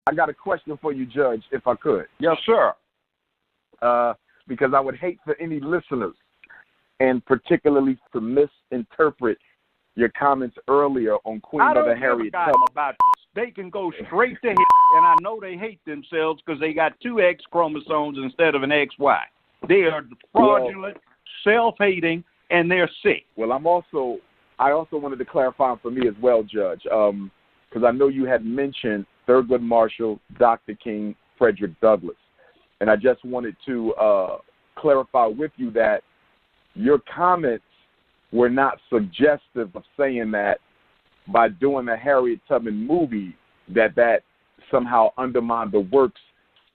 I got a question for you, Judge, if I could. Yes, sir. Because I would hate for any listeners, and particularly to misinterpret your comments earlier on Queen Mother Harriet Tubman. About this. They can go straight to hell, and I know they hate themselves because they got two X chromosomes instead of an XY. They are fraudulent, self-hating, and they're sick. Well, I also wanted to clarify for me as well, Judge, because I know you had mentioned Thurgood Marshall, Dr. King, Frederick Douglass, and I just wanted to clarify with you that your comments were not suggestive of saying that by doing the Harriet Tubman movie that somehow undermined the works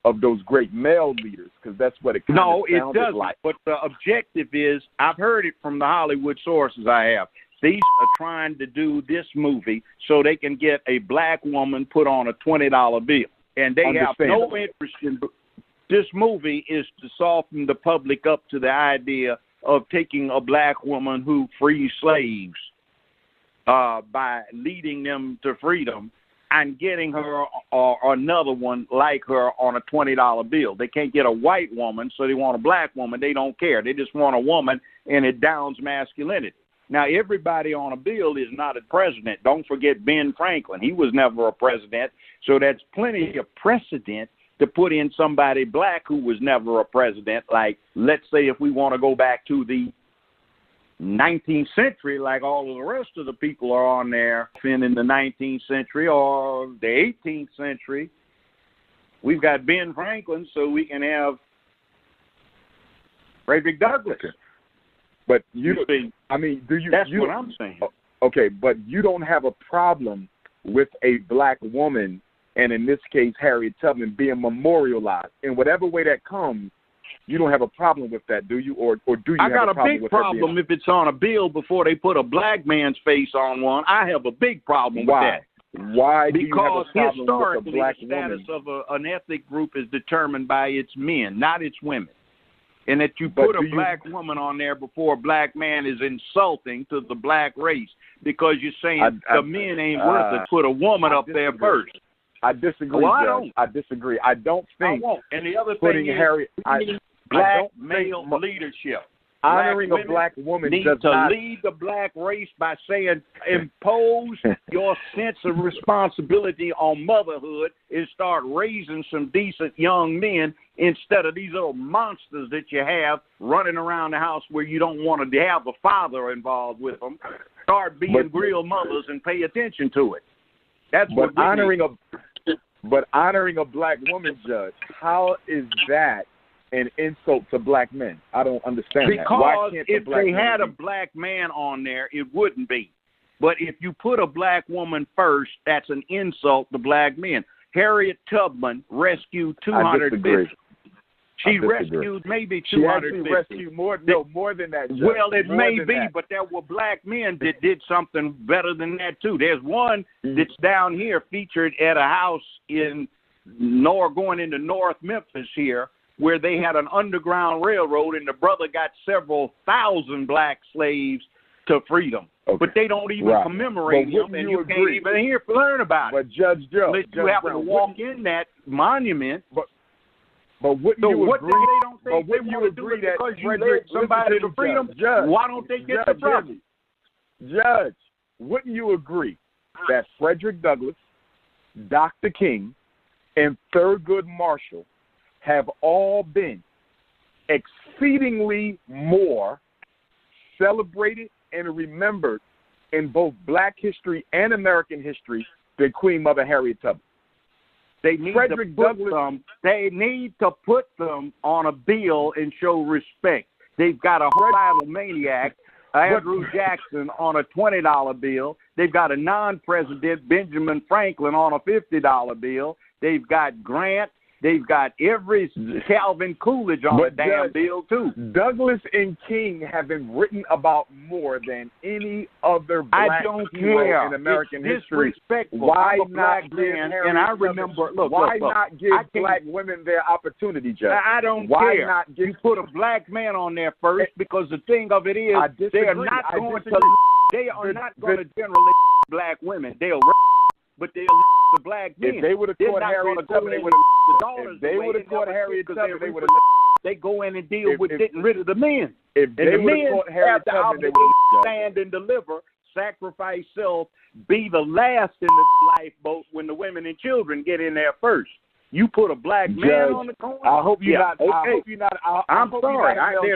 of those great male leaders, because that's what it kind of sounded doesn't. like. But the objective is, I've heard it from the Hollywood sources I have. These are trying to do this movie so they can get a black woman put on a $20 bill. And they have no interest in this movie is to soften the public up to the idea of taking a black woman who frees slaves by leading them to freedom and getting her or another one like her on a $20 bill. They can't get a white woman, so they want a black woman. They don't care. They just want a woman, and it downs masculinity. Now, everybody on a bill is not a president. Don't forget Ben Franklin. He was never a president, so that's plenty of precedent to put in somebody black who was never a president. Like, let's say if we want to go back to the 19th century, like all of the rest of the people are on there in the 19th century or the 18th century, we've got Ben Franklin, so we can have Frederick Douglass. Okay. But you see, I mean, do you? That's what I'm saying. Okay, but you don't have a problem with a black woman, and in this case, Harriet Tubman, being memorialized in whatever way that comes. You don't have a problem with that, do you? Or do you? I have got a problem big with problem if it's on a bill before they put a black man's face on one. I have a big problem with that. Why? Because do you have a problem historically, with a black the status woman? of an ethnic group is determined by its men, not its women. And that you put a black woman on there before a black man is insulting to the black race because you're saying the men ain't worth it. Put a woman up there first. I disagree, Judge. I disagree. I don't think. I won't. And the other putting thing is, Harriet, black male leadership. Honoring a black woman need does to not lead the black race by saying impose your sense of responsibility on motherhood and start raising some decent young men instead of these little monsters that you have running around the house where you don't want to have a father involved with them. Start being real mothers and pay attention to it. That's what honoring a black woman, Judge, how is that an insult to black men? I don't understand that. Because if they had a black man on there, it wouldn't be. But if you put a black woman first, that's an insult to black men. Harriet Tubman rescued 250. She rescued maybe 250. She rescued more than that, Judge. Well, it may be, but there were black men that did something better than that, too. There's one that's down here featured at a house in going into North Memphis here, where they had an underground railroad, and the brother got several thousand black slaves to freedom. Okay. But they don't even commemorate him, and you can't even learn about it. But Judge Joe, you happen to walk in that monument. But wouldn't you agree? They don't think they want to do it because you led somebody to freedom? Judge, why don't they get the brother? Judge, wouldn't you agree that Frederick Douglass, Dr. King, and Thurgood Marshall have all been exceedingly more celebrated and remembered in both black history and American history than Queen Mother Harriet Tubman? They need to put them on a bill and show respect. They've got a homicidal maniac, Andrew Jackson, on a $20 bill. They've got a non-president, Benjamin Franklin, on a $50 bill. They've got Grant. They've got every Calvin Coolidge on a damn bill, too. Douglass and King have been written about more than any other black hero in American history. Why not give and I remember, not give black women their opportunity, Judge? I don't Why care. Not give, you put a black man on there first because the thing of it is they are not going to generally black women. They'll but they'll the black men. If they would have caught Harriet Tubman, they would the have. daughters. If they would have caught Harriet Tubman, they would have. They go in and deal with getting rid of the men. If they would have caught Harriet Tubman, they would have stand and deliver, sacrifice self, be the last in the lifeboat when the women and children get in there first. You put a black man on the corner. I hope you're not. Okay. I hope you're not. I'm sorry.